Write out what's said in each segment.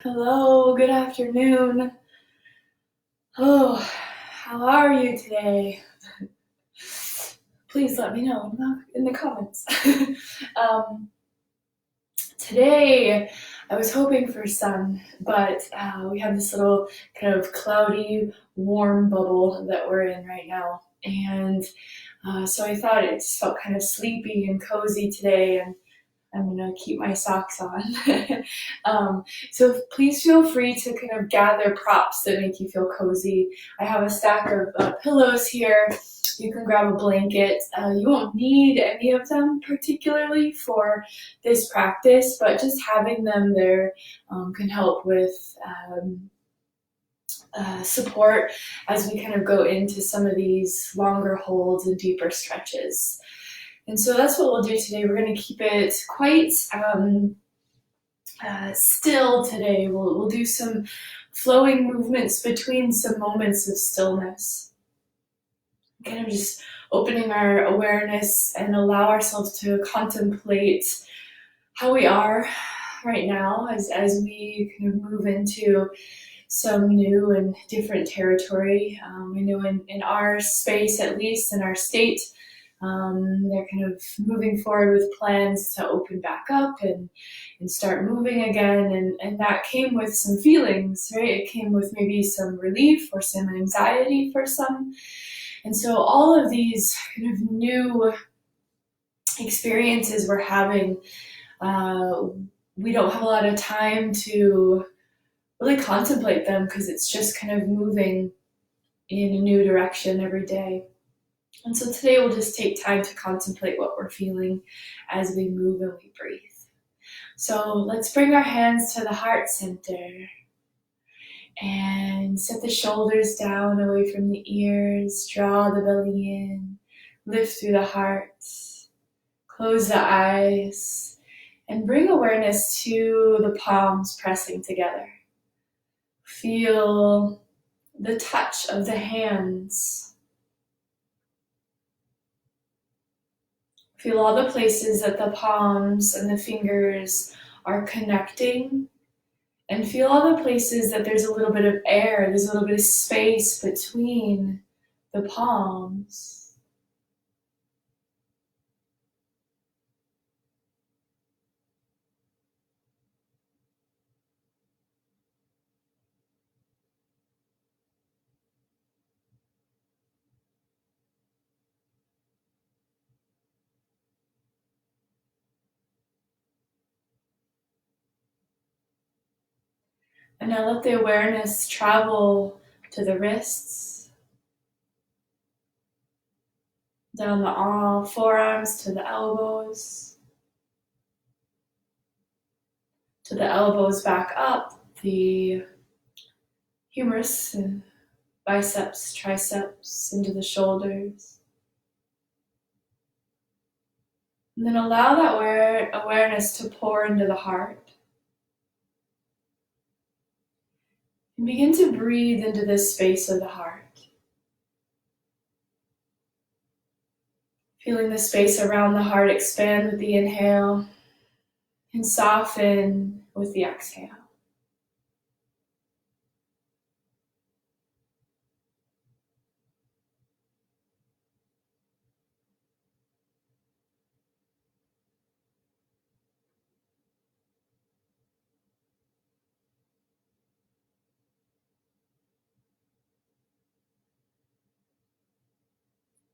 Hello, good afternoon. Oh, how are you today? Please let me know in the comments. um, Today, I was hoping for sun, but we have this little kind of cloudy, warm bubble that we're in right now. And so I thought it just felt kind of sleepy and cozy today, and I'm gonna keep my socks on. So please feel free to kind of gather props that make you feel cozy. I have a stack of pillows here. You can grab a blanket. You won't need any of them particularly for this practice, but just having them there can help with support as we kind of go into some of these longer holds and deeper stretches. And so that's what we'll do today. We're going to keep it quite still today. We'll do some flowing movements between some moments of stillness. Kind of just opening our awareness and allow ourselves to contemplate how we are right now as we kind of move into some new and different territory. I know in our space, at least in our state, they're kind of moving forward with plans to open back up and start moving again. And that came with some feelings, right? It came with maybe some relief or some anxiety for some. And so all of these kind of new experiences we're having, we don't have a lot of time to really contemplate them because it's just kind of moving in a new direction every day. And so today we'll just take time to contemplate what we're feeling as we move and we breathe. So let's bring our hands to the heart center and set the shoulders down away from the ears. Draw the belly in, lift through the heart, close the eyes, and bring awareness to the palms pressing together. Feel the touch of the hands. Feel all the places that the palms and the fingers are connecting, and feel all the places that there's a little bit of air, there's a little bit of space between the palms. And now let the awareness travel to the wrists, down the forearms to the elbows back up, the humerus and biceps, triceps into the shoulders. And then allow that awareness to pour into the heart. And begin to breathe into this space of the heart. Feeling the space around the heart expand with the inhale and soften with the exhale.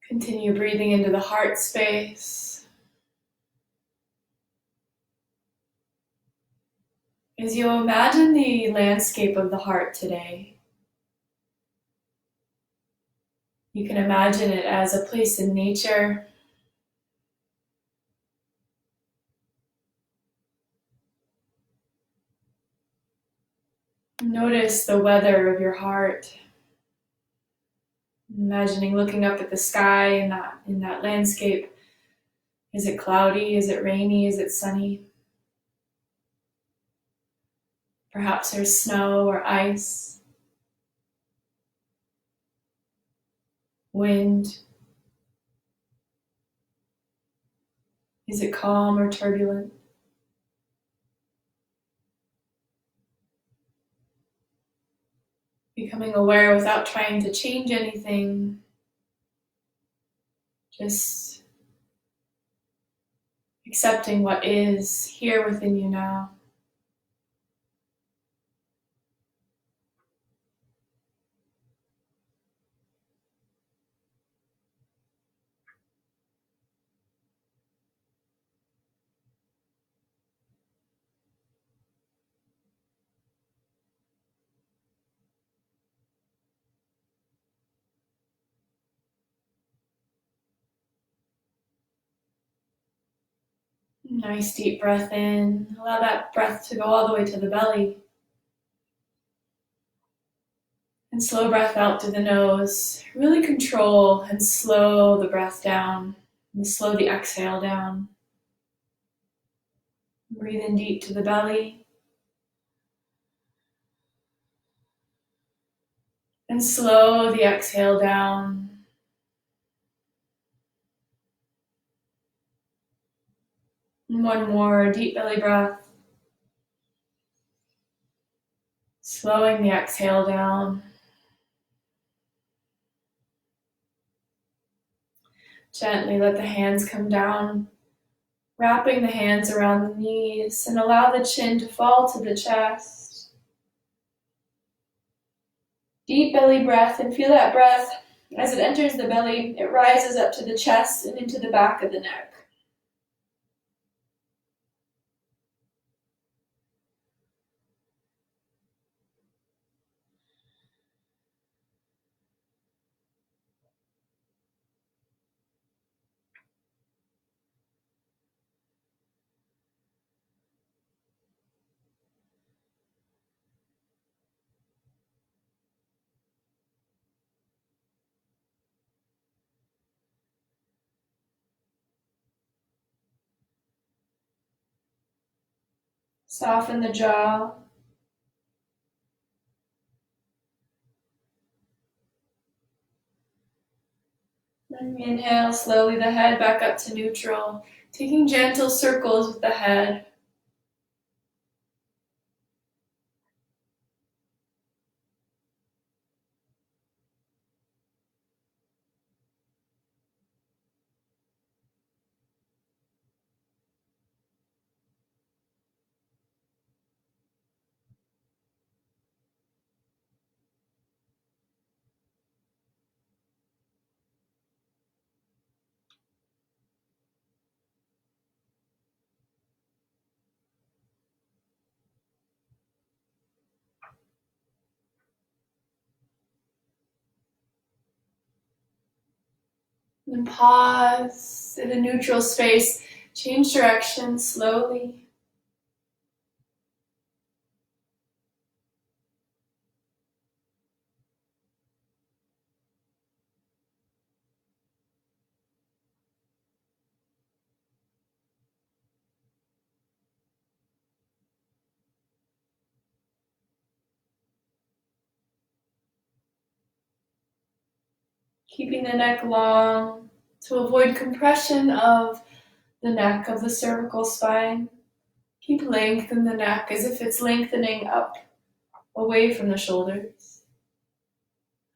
Continue breathing into the heart space. As you imagine the landscape of the heart today, you can imagine it as a place in nature. Notice the weather of your heart. Imagining looking up at the sky in that landscape. Is it cloudy? Is it rainy? Is it sunny? Perhaps there's snow or ice, wind. Is it calm or turbulent? Becoming aware without trying to change anything, just accepting what is here within you now. Nice deep breath in. Allow that breath to go all the way to the belly. And slow breath out through the nose. Really control and slow the breath down. And slow the exhale down. Breathe in deep to the belly. And slow the exhale down. And one more deep belly breath. Slowing the exhale down. Gently let the hands come down, wrapping the hands around the knees, and allow the chin to fall to the chest. Deep belly breath, and feel that breath as it enters the belly, it rises up to the chest and into the back of the neck. Soften the jaw. Then inhale slowly the head back up to neutral, taking gentle circles with the head. Then pause in a neutral space, change direction slowly. Keeping the neck long to avoid compression of the neck of the cervical spine. Keep lengthening the neck as if it's lengthening up away from the shoulders.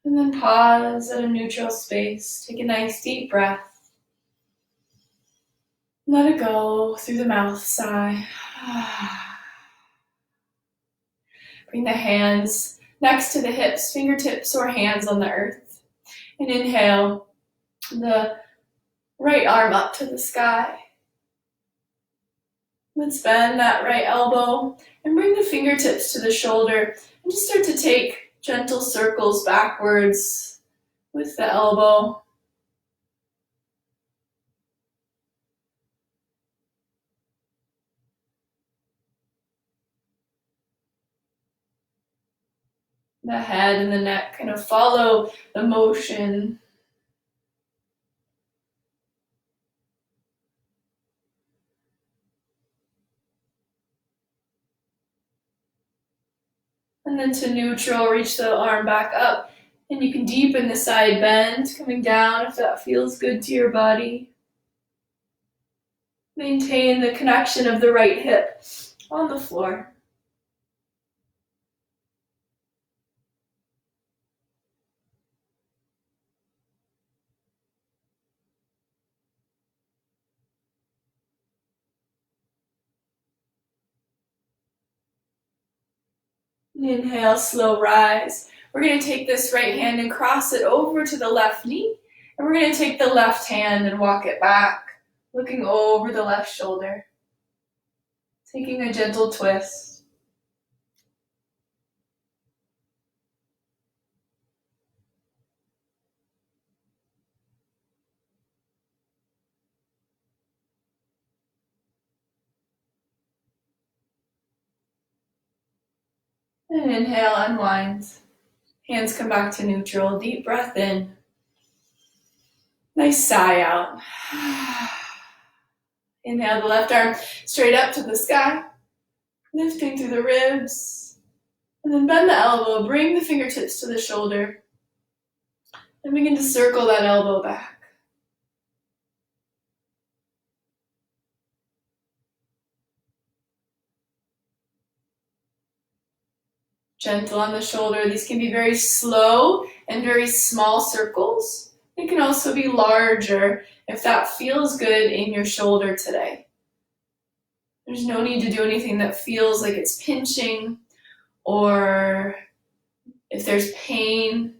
And then pause at a neutral space. Take a nice deep breath. Let it go through the mouth, sigh. Bring the hands next to the hips, fingertips or hands on the earth. And inhale the right arm up to the sky. Let's bend that right elbow and bring the fingertips to the shoulder and just start to take gentle circles backwards with the elbow. The head and the neck kind of follow the motion. And then to neutral, reach the arm back up. And you can deepen the side bend, coming down if that feels good to your body. Maintain the connection of the right hip on the floor. Inhale, slow rise. We're going to take this right hand and cross it over to the left knee. And we're going to take the left hand and walk it back, looking over the left shoulder. Taking a gentle twist. And inhale, unwind. Hands come back to neutral. Deep breath in. Nice sigh out. Inhale the left arm straight up to the sky. Lifting through the ribs. And then bend the elbow. Bring the fingertips to the shoulder. And begin to circle that elbow back. Gentle on the shoulder. These can be very slow and very small circles. They can also be larger if that feels good in your shoulder today. There's no need to do anything that feels like it's pinching or if there's pain.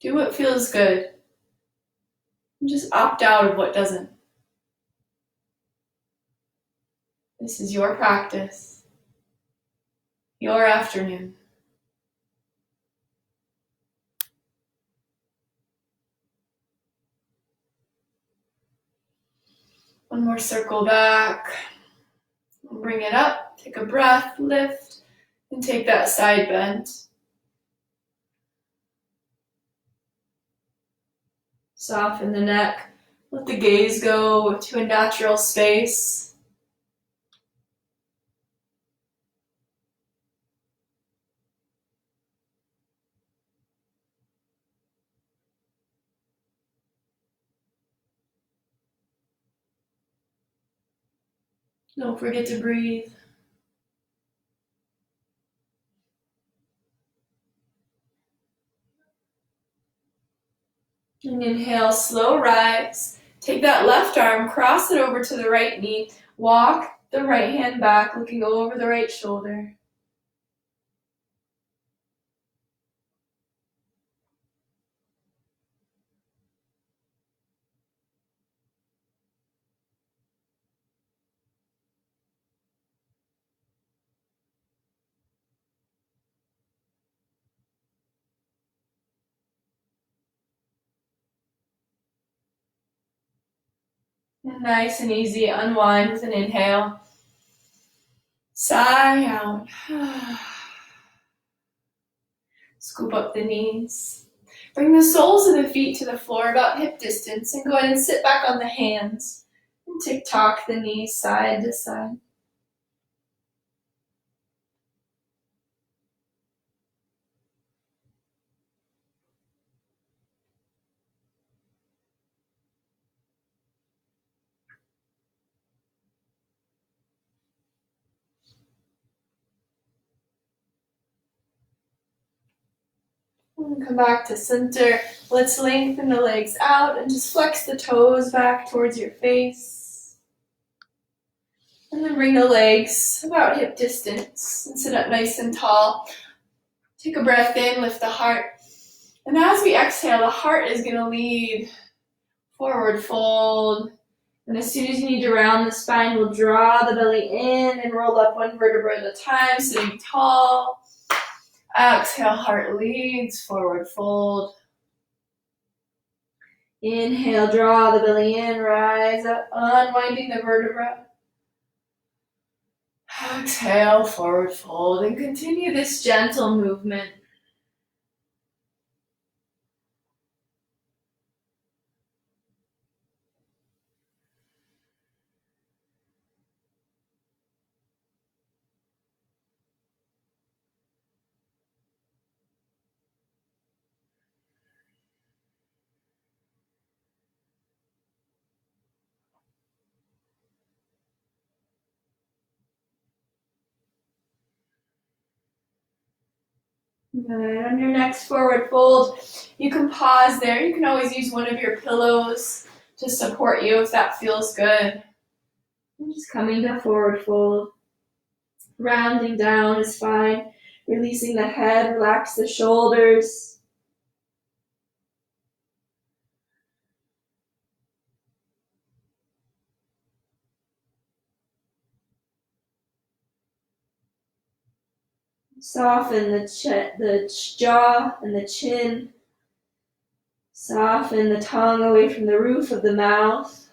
Do what feels good. And just opt out of what doesn't. This is your practice. Your afternoon. One more circle back. Bring it up. Take a breath, lift, and take that side bend. Soften the neck. Let the gaze go to a natural space. Don't forget to breathe. And inhale, slow rise. Take that left arm, cross it over to the right knee. Walk the right hand back, looking over the right shoulder. And nice and easy, unwind with an inhale. Sigh out. Scoop up the knees. Bring the soles of the feet to the floor about hip distance and go ahead and sit back on the hands. And tick-tock the knees side to side. And come back to center. Let's lengthen the legs out and just flex the toes back towards your face. And then bring the legs about hip distance and sit up nice and tall. Take a breath in, lift the heart. And as we exhale, the heart is going to lead. Forward fold. And as soon as you need to round the spine, we'll draw the belly in and roll up one vertebra at a time, sitting tall. Exhale, heart leads, forward fold. Inhale, draw the belly in, rise up, unwinding the vertebra. Exhale, forward fold, and continue this gentle movement. Good. On your next forward fold, you can pause there. You can always use one of your pillows to support you if that feels good. And just coming to forward fold. Rounding down is fine. Releasing the head, relax the shoulders. Soften the jaw and the chin. Soften the tongue away from the roof of the mouth.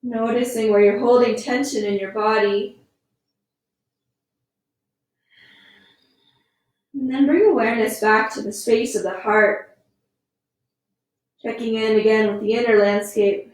Noticing where you're holding tension in your body. And then bring awareness back to the space of the heart. Checking in again with the inner landscape.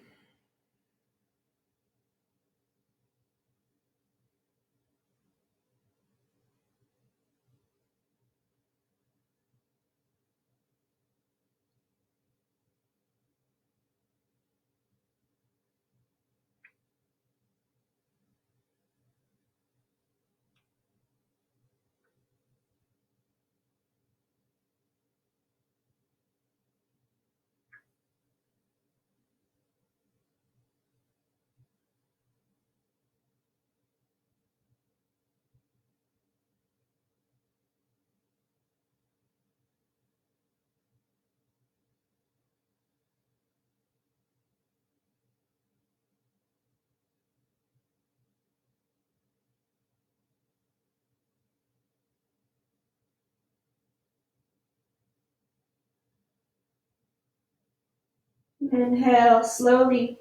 Inhale, slowly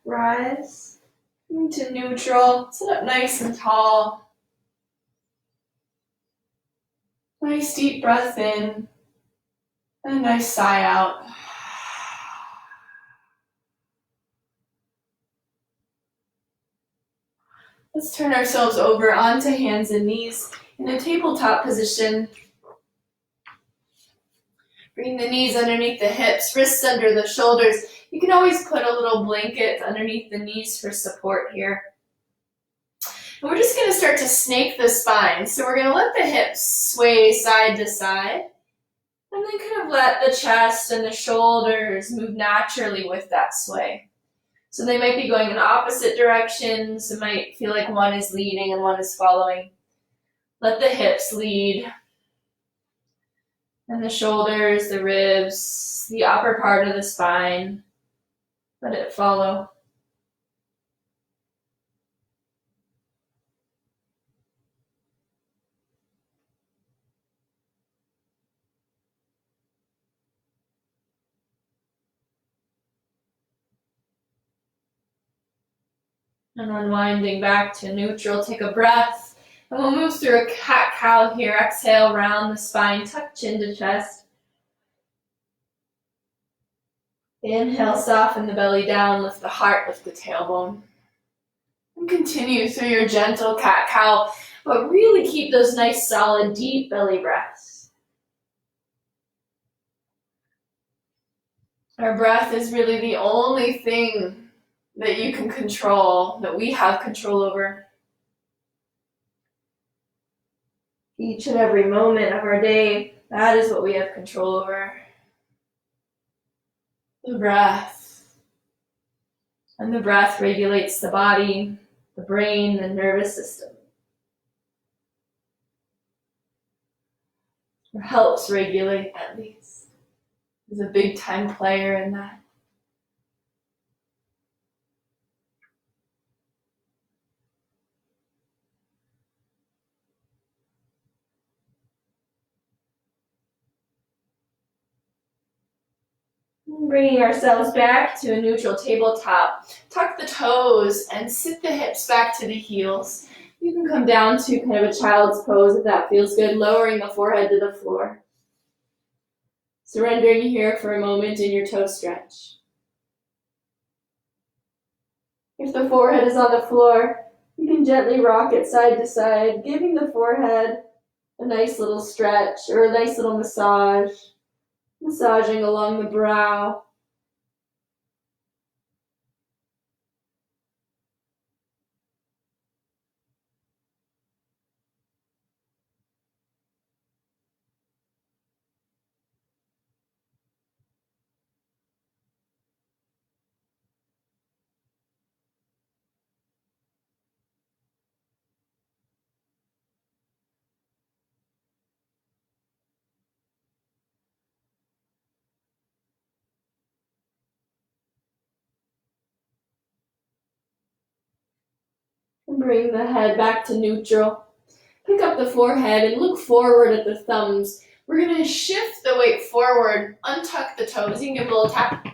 rise into neutral. Sit up nice and tall. Nice deep breath in and a nice sigh out. Let's turn ourselves over onto hands and knees in a tabletop position. Bring the knees underneath the hips, wrists under the shoulders. You can always put a little blanket underneath the knees for support here. And we're just going to start to snake the spine. So we're going to let the hips sway side to side. And then kind of let the chest and the shoulders move naturally with that sway. So they might be going in opposite directions. It might feel like one is leading and one is following. Let the hips lead. And the shoulders, the ribs, the upper part of the spine. Let it follow. And unwinding back to neutral, take a breath. And we'll move through a cat-cow here. Exhale, round the spine, tuck chin to chest. Inhale, soften the belly down, lift the heart, lift the tailbone. And continue through your gentle cat-cow, but really keep those nice, solid, deep belly breaths. Our breath is really the only thing that you can control, that we have control over. Each and every moment of our day, that is what we have control over. The breath. And the breath regulates the body, the brain, the nervous system. Or helps regulate, at least. Is a big time player in that. Bringing ourselves back to a neutral tabletop. Tuck the toes and sit the hips back to the heels. You can come down to kind of a child's pose if that feels good, lowering the forehead to the floor. Surrendering here for a moment in your toe stretch. If the forehead is on the floor, you can gently rock it side to side, giving the forehead a nice little stretch or a nice little massage. Massaging along the brow. Bring the head back to neutral. Pick up the forehead and look forward at the thumbs. We're going to shift the weight forward, untuck the toes. You can give a little tap.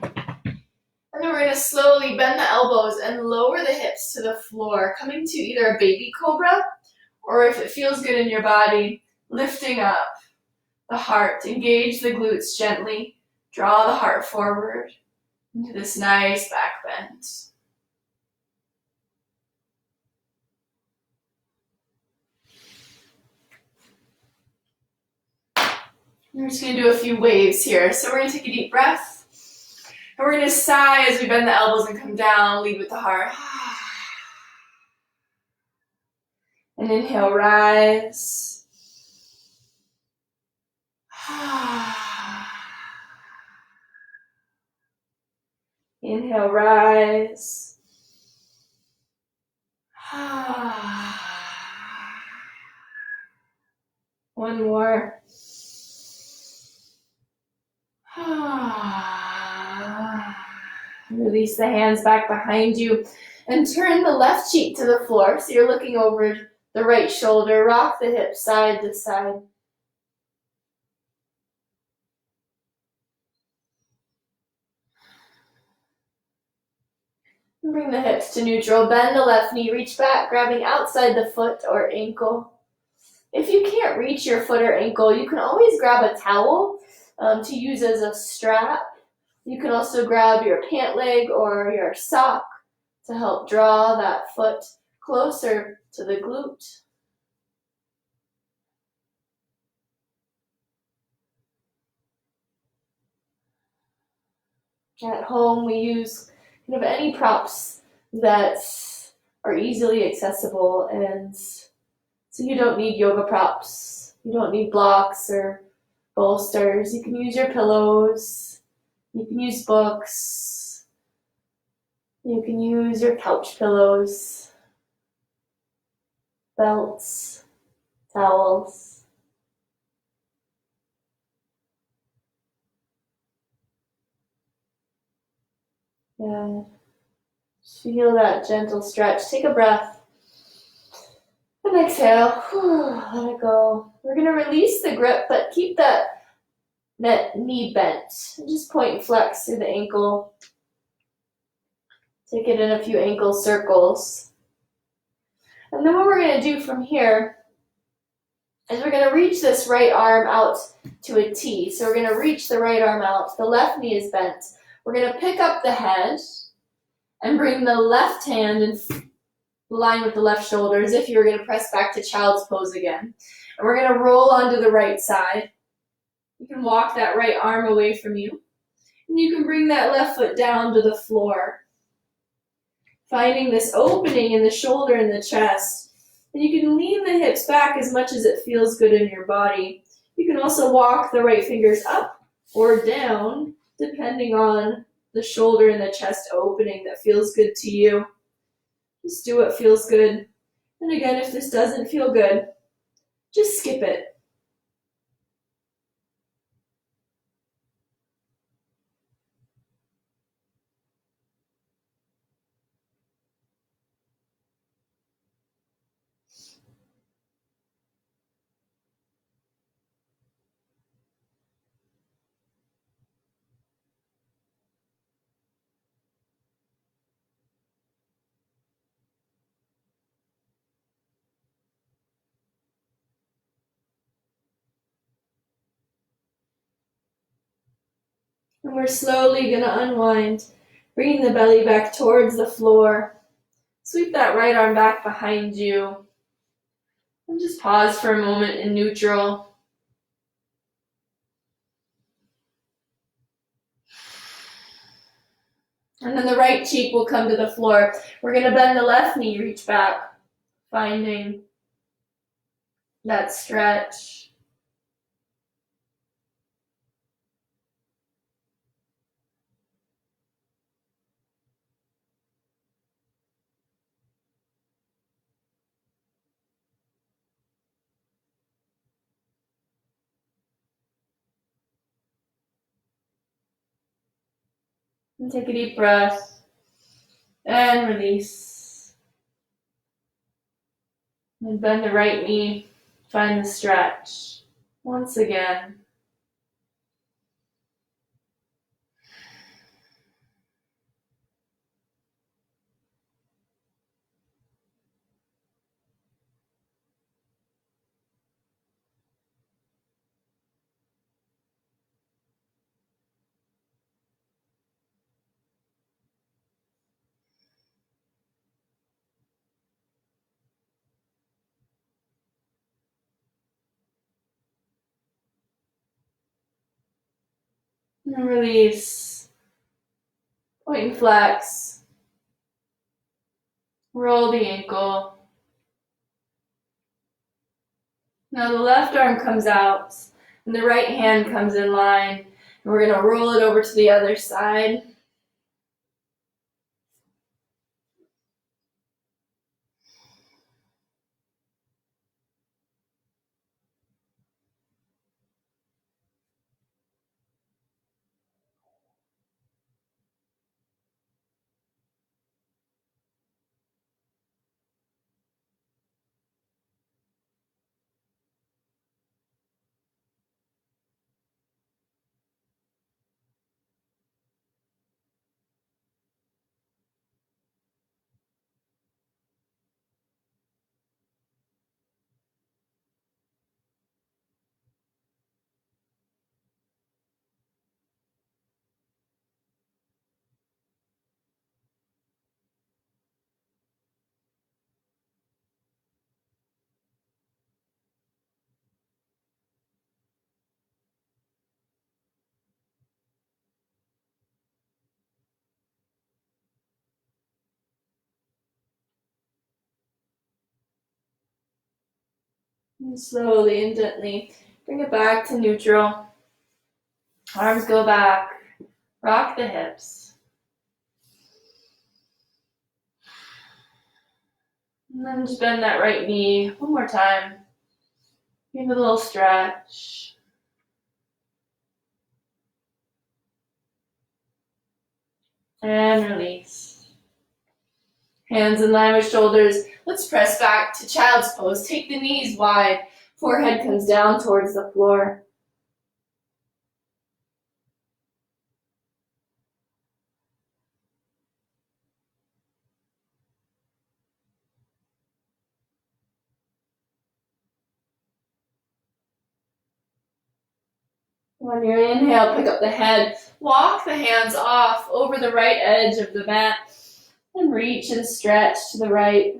And then we're going to slowly bend the elbows and lower the hips to the floor, coming to either a baby cobra, or if it feels good in your body, lifting up the heart. Engage the glutes gently. Draw the heart forward into this nice back bend. We're just going to do a few waves here. So we're going to take a deep breath. And we're going to sigh as we bend the elbows and come down. Lead with the heart. And inhale, rise. Inhale, rise. One more. Release the hands back behind you and turn the left cheek to the floor. So you're looking over the right shoulder. Rock the hips side to side. Bring the hips to neutral. Bend the left knee. Reach back, grabbing outside the foot or ankle. If you can't reach your foot or ankle, you can always grab a towel to use as a strap. You can also grab your pant leg or your sock to help draw that foot closer to the glute. At home, we use kind of any props that are easily accessible, and so you don't need yoga props. You don't need blocks or bolsters. You can use your pillows. You can use books. You can use your couch pillows, belts, towels. Yeah. Just feel that gentle stretch. Take a breath. And exhale. Let it go. We're going to release the grip, but keep that knee bent. Just point and flex through the ankle. Take it in a few ankle circles. And then what we're going to do from here is we're going to reach this right arm out to a T. So we're going to reach the right arm out. The left knee is bent. We're going to pick up the head and bring the left hand in line with the left shoulder as if you were going to press back to child's pose again. And we're going to roll onto the right side. You can walk that right arm away from you. And you can bring that left foot down to the floor. Finding this opening in the shoulder and the chest. And you can lean the hips back as much as it feels good in your body. You can also walk the right fingers up or down, depending on the shoulder and the chest opening that feels good to you. Just do what feels good. And again, if this doesn't feel good, just skip it. And we're slowly going to unwind, bringing the belly back towards the floor. Sweep that right arm back behind you. And just pause for a moment in neutral. And then the right cheek will come to the floor. We're going to bend the left knee, reach back, finding that stretch. And take a deep breath and release. And bend the right knee. Find the stretch. Once again. And release. Point and flex. Roll the ankle. Now the left arm comes out and the right hand comes in line. And we're going to roll it over to the other side. And slowly and gently bring it back to neutral. Arms go back. Rock the hips. And then just bend that right knee one more time. Give it a little stretch. And release. Hands in line with shoulders. Let's press back to child's pose. Take the knees wide. Forehead comes down towards the floor. On your inhale, pick up the head. Walk the hands off over the right edge of the mat. And reach and stretch to the right.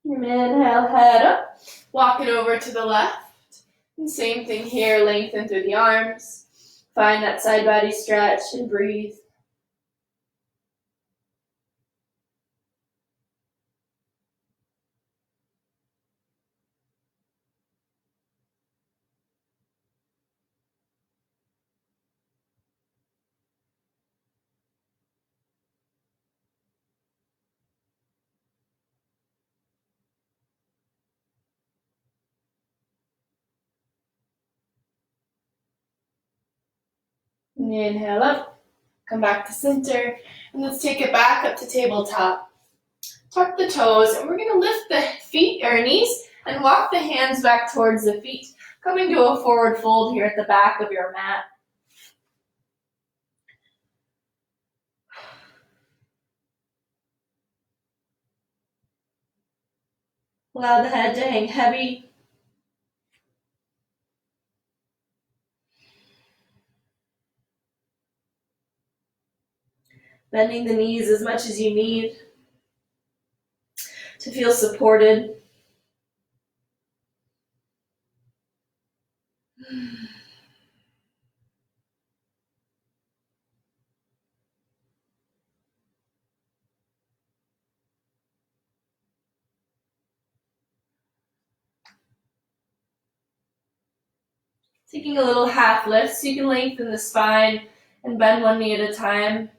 Inhale, head up. Walk it over to the left. And same thing here, lengthen through the arms. Find that side body stretch and breathe. Inhale up. Come back to center. And let's take it back up to tabletop. Tuck the toes, and we're going to lift the feet or knees and walk the hands back towards the feet, coming to a forward fold here at the back of your mat. Allow the head to hang heavy. Bending the knees as much as you need to feel supported. Taking a little half lift so you can lengthen the spine and bend one knee at a time.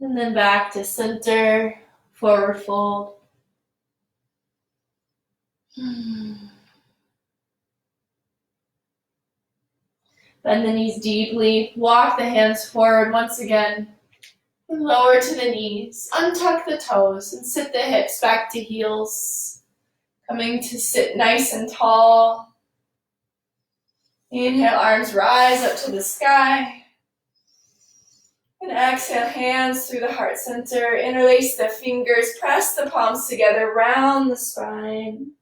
And then back to center, forward fold. Bend the knees deeply, walk the hands forward once again. And lower to the knees, untuck the toes, and sit the hips back to heels. Coming to sit nice and tall. Inhale, arms rise up to the sky. And exhale, hands through the heart center. Interlace the fingers, press the palms together, round the spine.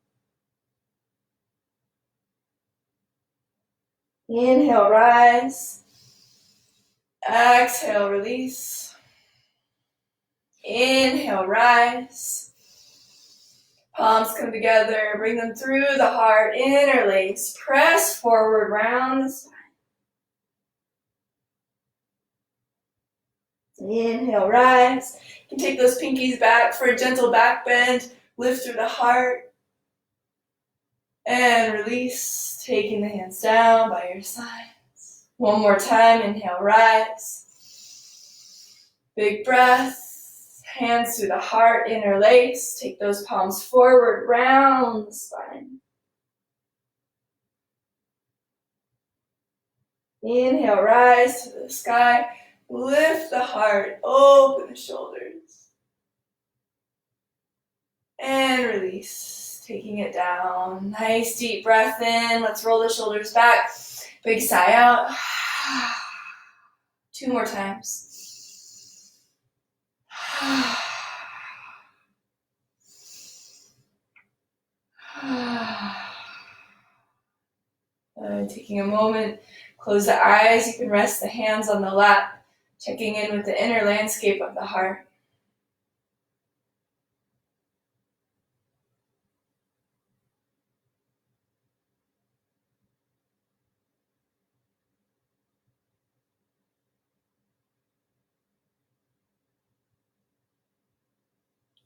Inhale, rise. Exhale, release. Inhale, rise. Palms come together, bring them through the heart, interlace, press forward, round the spine. Inhale, rise. You can take those pinkies back for a gentle back bend, lift through the heart, and release, taking the hands down by your sides. One more time, inhale, rise. Big breath, hands through the heart, interlace, take those palms forward, round the spine. Inhale, rise to the sky, lift the heart, open the shoulders. And release, taking it down. Nice deep breath in. Let's roll the shoulders back. Big sigh out. 2 more times. Taking a moment, close the eyes. You can rest the hands on the lap, checking in with the inner landscape of the heart.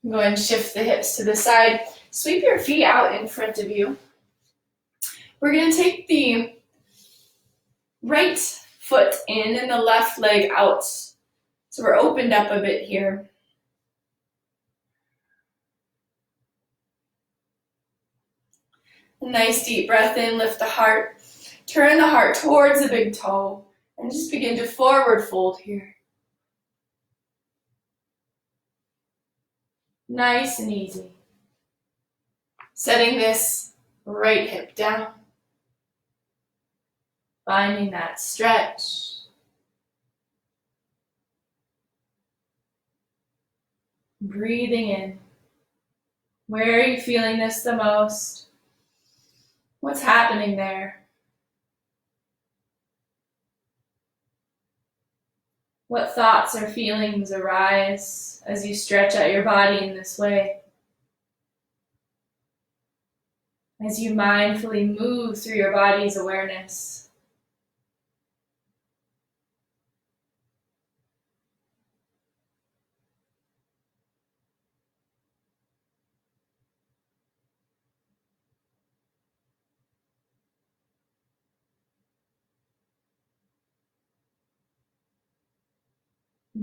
Go ahead and shift the hips to the side. Sweep your feet out in front of you. We're going to take the right foot in and the left leg out. So we're opened up a bit here. Nice deep breath in, lift the heart. Turn the heart towards the big toe and just begin to forward fold here. Nice and easy. Setting this right hip down. Finding that stretch. Breathing in. Where are you feeling this the most? What's happening there? What thoughts or feelings arise as you stretch out your body in this way? As you mindfully move through your body's awareness.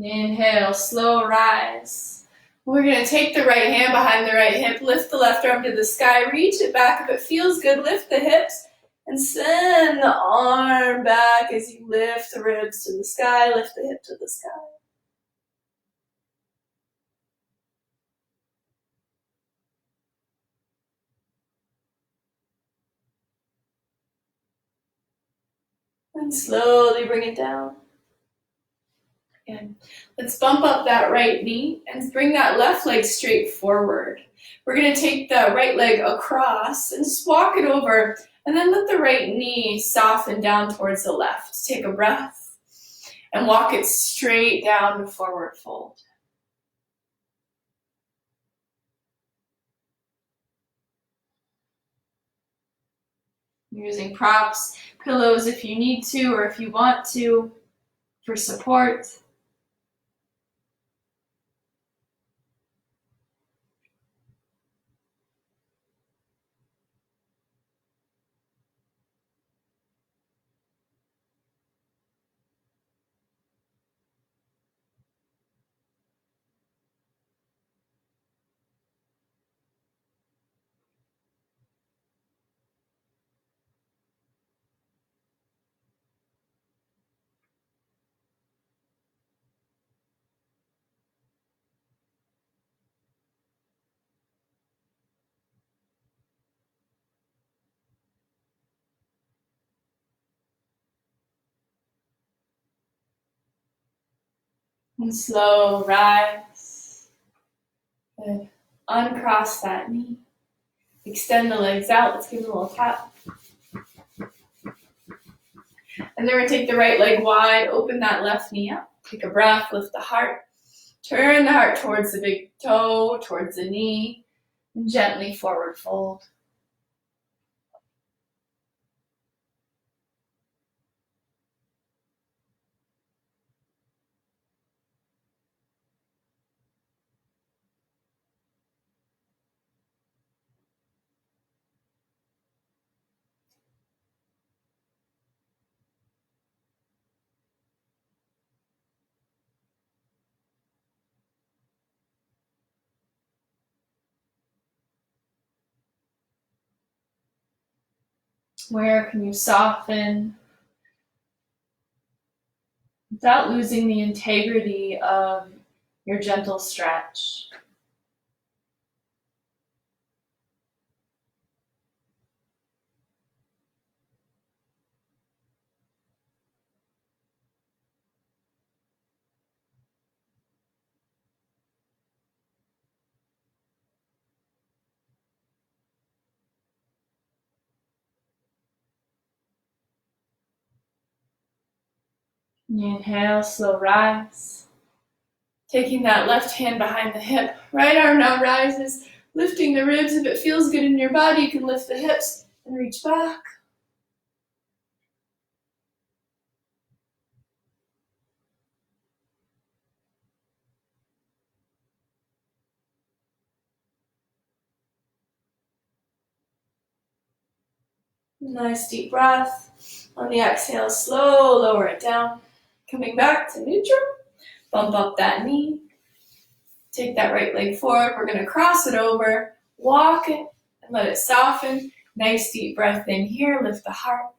Inhale, slow rise. We're going to take the right hand behind the right hip, lift the left arm to the sky, reach it back if it feels good, lift the hips, and send the arm back as you lift the ribs to the sky, lift the hip to the sky. And slowly bring it down. Again. Let's bump up that right knee and bring that left leg straight forward. We're going to take the right leg across and just walk it over and then let the right knee soften down towards the left. Take a breath and walk it straight down to forward fold. You're using props, pillows if you need to or if you want to for support. And slow rise. Good. Uncross that knee. Extend the legs out. Let's give it a little tap. And then we're going to take the right leg wide, open that left knee up. Take a breath, lift the heart. Turn the heart towards the big toe, towards the knee, and gently forward fold. Where can you soften without losing the integrity of your gentle stretch? Inhale, slow rise. Taking that left hand behind the hip. Right arm now rises, lifting the ribs. If it feels good in your body, you can lift the hips and reach back. Nice deep breath. On the exhale, slow, lower it down. Coming back to neutral. Bump up that knee. Take that right leg forward. We're going to cross it over. Walk it and let it soften. Nice deep breath in here. Lift the heart.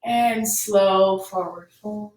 And slow forward fold.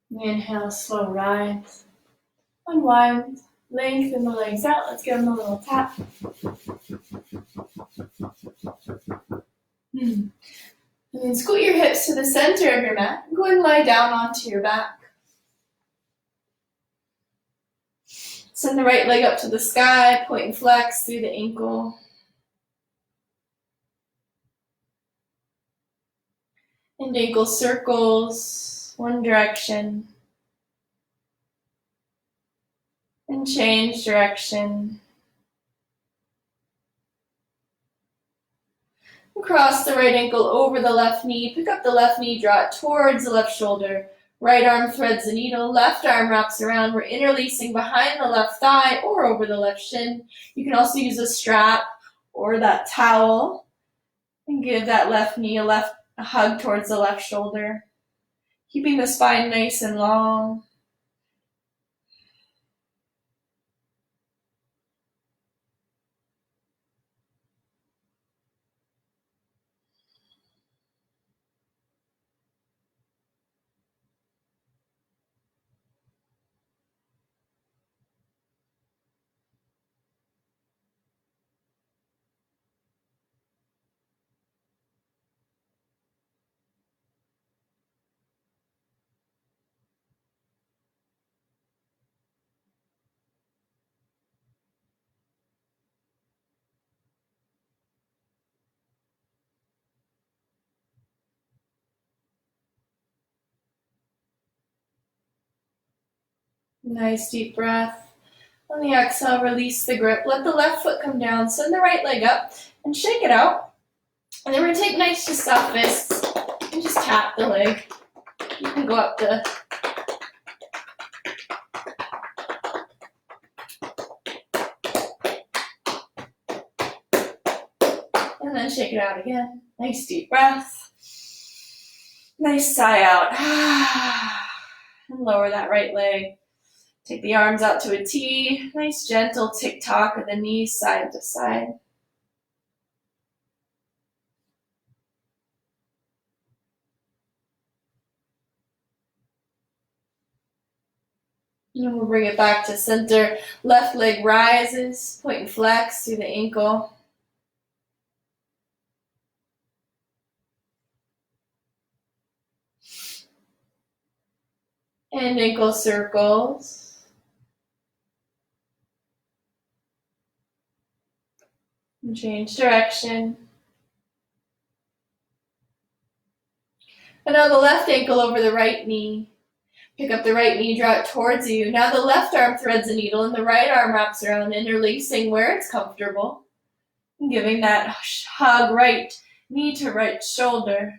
Inhale, slow rise. Unwind. Lengthen the legs out. Let's give them a little tap. And then scoot your hips to the center of your mat. Go ahead and lie down onto your back. Send the right leg up to the sky. Point and flex through the ankle. And ankle circles one direction. And change direction. Cross the right ankle over the left knee. Pick up the left knee, draw it towards the left shoulder. Right arm threads the needle. Left arm wraps around. We're interlacing behind the left thigh or over the left shin. You can also use a strap or that towel. And give that left knee a hug towards the left shoulder, keeping the spine nice and long. Nice deep breath. On the exhale, release the grip. Let the left foot come down. Send the right leg up and shake it out. And then we're going to take nice just soft fists and just tap the leg. You can go up to and then shake it out again. Nice deep breath. Nice sigh out. And lower that right leg. Take the arms out to a T. Nice gentle tick-tock of the knees side to side. And we'll bring it back to center. Left leg rises, point and flex through the ankle. And ankle circles. And change direction. And now the left ankle over the right knee. Pick up the right knee, draw it towards you. Now the left arm threads the needle and the right arm wraps around, interlacing where it's comfortable. And giving that hug, right knee to right shoulder.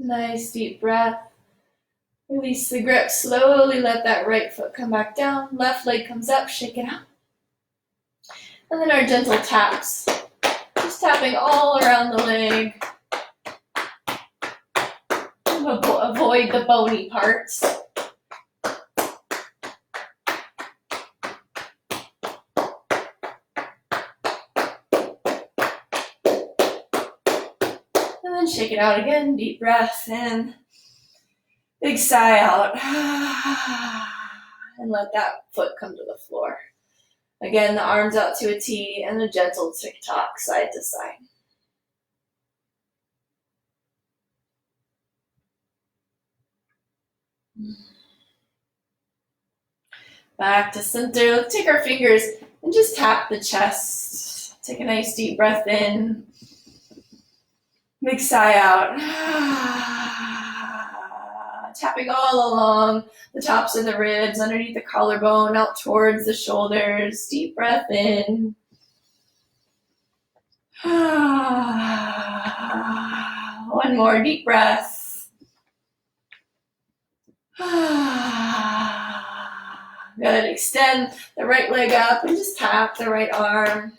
Nice deep breath. Release the grip. Slowly let that right foot come back down. Left leg comes up. Shake it out. And then our gentle taps. Just tapping all around the leg. Avoid the bony parts. And then shake it out again. Deep breath in. Big sigh out. And let that foot come to the floor. Again, the arms out to a T and a gentle tick-tock side to side. Back to center. Let's take our fingers and just tap the chest. Take a nice deep breath in. Big sigh out. Tapping all along the tops of the ribs, underneath the collarbone, out towards the shoulders. Deep breath in. One more deep breath. Good. Extend the right leg up and just tap the right arm.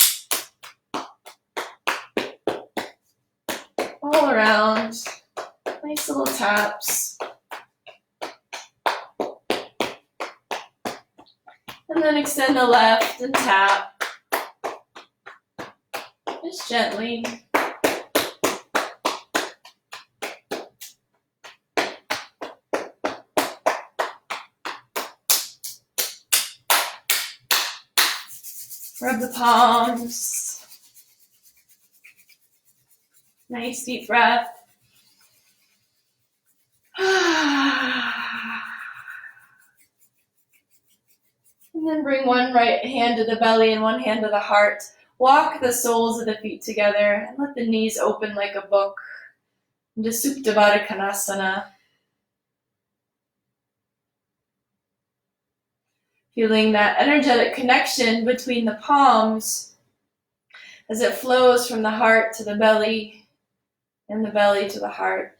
All around. Nice little taps. And then extend the left and tap. Just gently. Rub the palms. Nice deep breath. And then bring one right hand to the belly and one hand to the heart. Walk the soles of the feet together and let the knees open like a book into Supta Baddha Konasana. Feeling that energetic connection between the palms as it flows from the heart to the belly and the belly to the heart.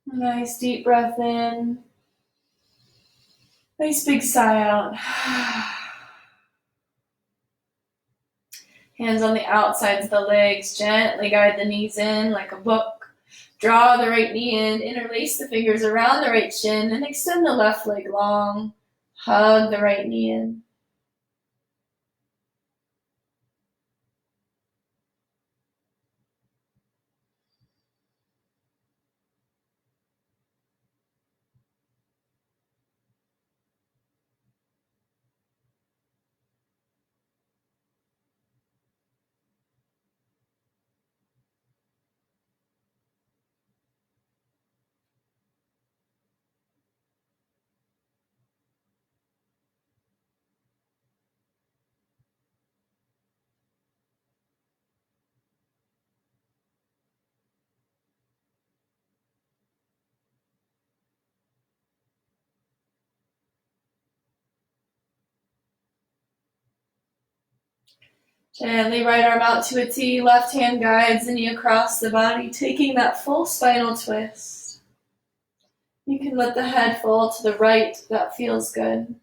Nice deep breath in. Nice big sigh out. Hands on the outsides of the legs. Gently guide the knees in like a book. Draw the right knee in. Interlace the fingers around the right shin and extend the left leg long. Hug the right knee in. Gently right arm out to a T. Left hand guides the knee across the body, taking that full spinal twist. You can let the head fall to the right. That feels good.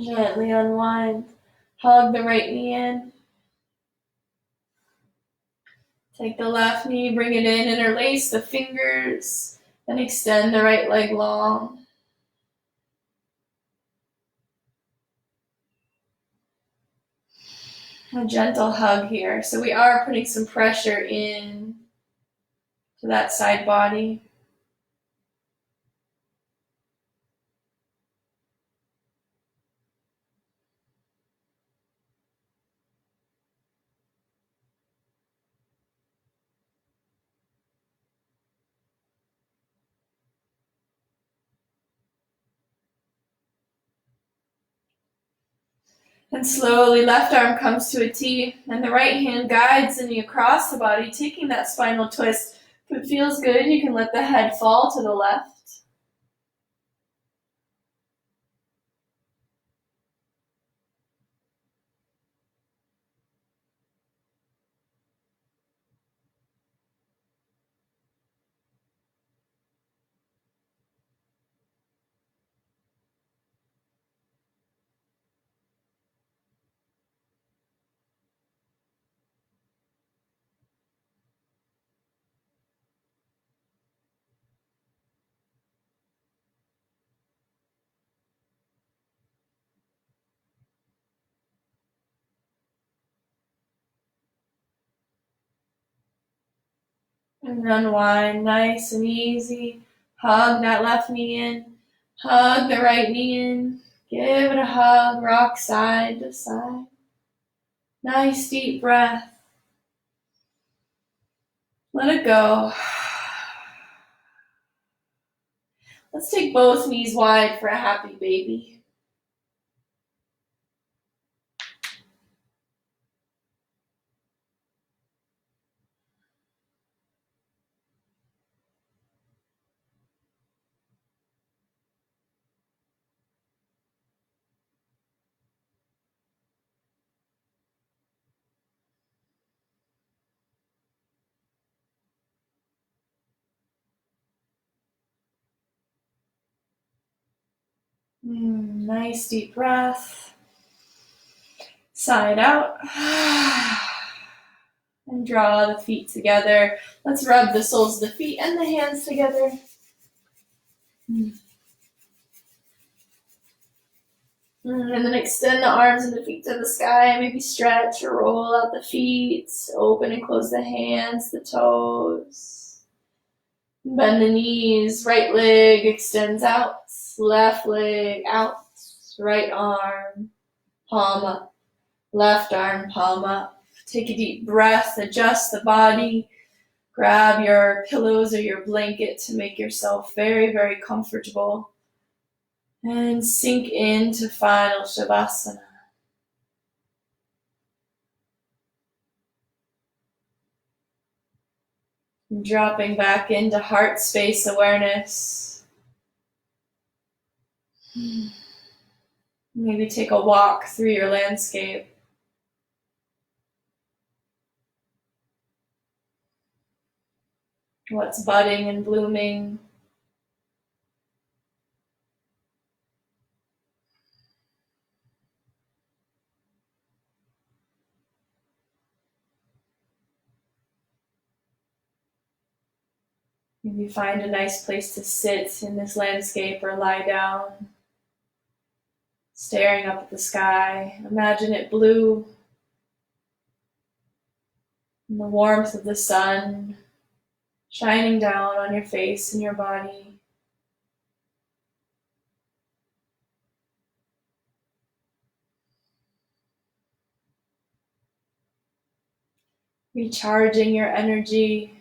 Gently unwind. Hug the right knee in. Take the left knee, bring it in, interlace the fingers, and extend the right leg long. A gentle hug here. So we are putting some pressure in to that side body. And slowly, left arm comes to a T, and the right hand guides the knee across the body, taking that spinal twist. If it feels good, you can let the head fall to the left. And unwind nice and easy. Hug that left knee in. Hug the right knee in. Give it a hug. Rock side to side. Nice deep breath. Let it go. Let's take both knees wide for a happy baby. Nice deep breath. Side out. And draw the feet together. Let's rub the soles of the feet and the hands together. And then extend the arms and the feet to the sky. Maybe stretch or roll out the feet. Open and close the hands, the toes. Bend the knees. Right leg extends out. Left leg out. Right arm, palm up. Left arm, palm up. Take a deep breath. Adjust the body. Grab your pillows or your blanket to make yourself very, very comfortable. And sink into final Shavasana. Dropping back into heart space awareness. Maybe take a walk through your landscape. What's budding and blooming. Maybe find a nice place to sit in this landscape or lie down, staring up at the sky. Imagine it blue, and the warmth of the sun shining down on your face and your body. Recharging your energy.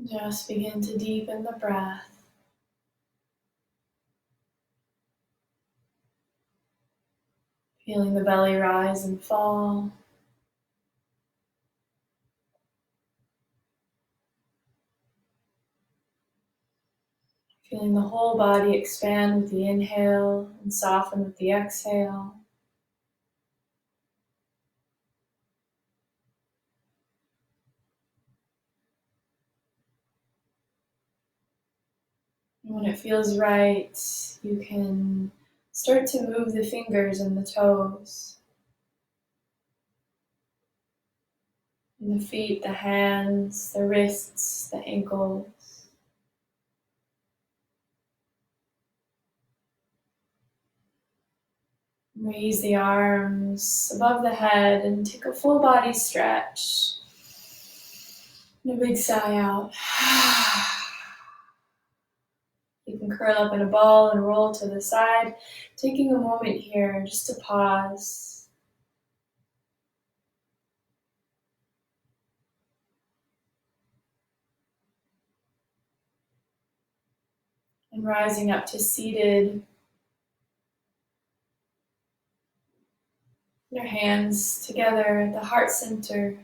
Just begin to deepen the breath. Feeling the belly rise and fall. Feeling the whole body expand with the inhale and soften with the exhale. And when it feels right, you can start to move the fingers and the toes, and the feet, the hands, the wrists, the ankles. Raise the arms above the head and take a full body stretch. And a big sigh out. You can curl up in a ball and roll to the side, taking a moment here just to pause. And rising up to seated. Your hands together at the heart center.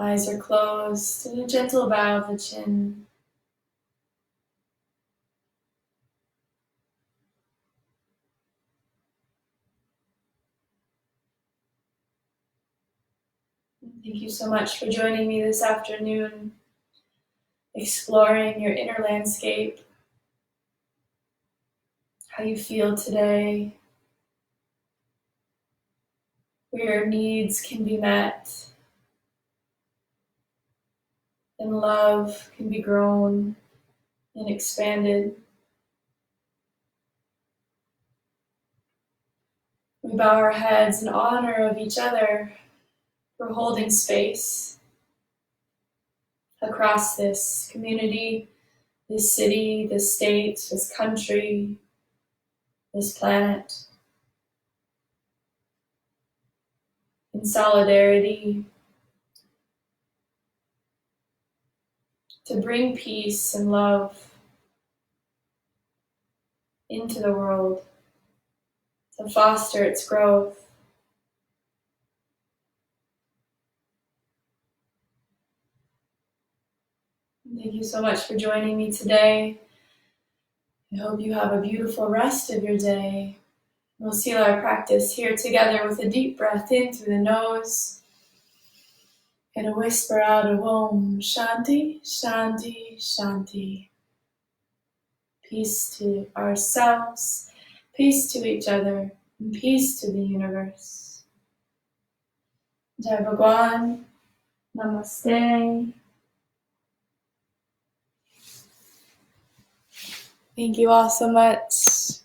Eyes are closed and a gentle bow of the chin. Thank you so much for joining me this afternoon, exploring your inner landscape, how you feel today, where your needs can be met, and love can be grown and expanded. We bow our heads in honor of each other for holding space across this community, this city, this state, this country, this planet. In solidarity, to bring peace and love into the world, to foster its growth. Thank you so much for joining me today. I hope you have a beautiful rest of your day. We'll seal our practice here together with a deep breath in through the nose and a whisper out of Om Shanti, Shanti, Shanti. Peace to ourselves, peace to each other, and peace to the universe. Jai Bhagwan, Namaste. Thank you all so much.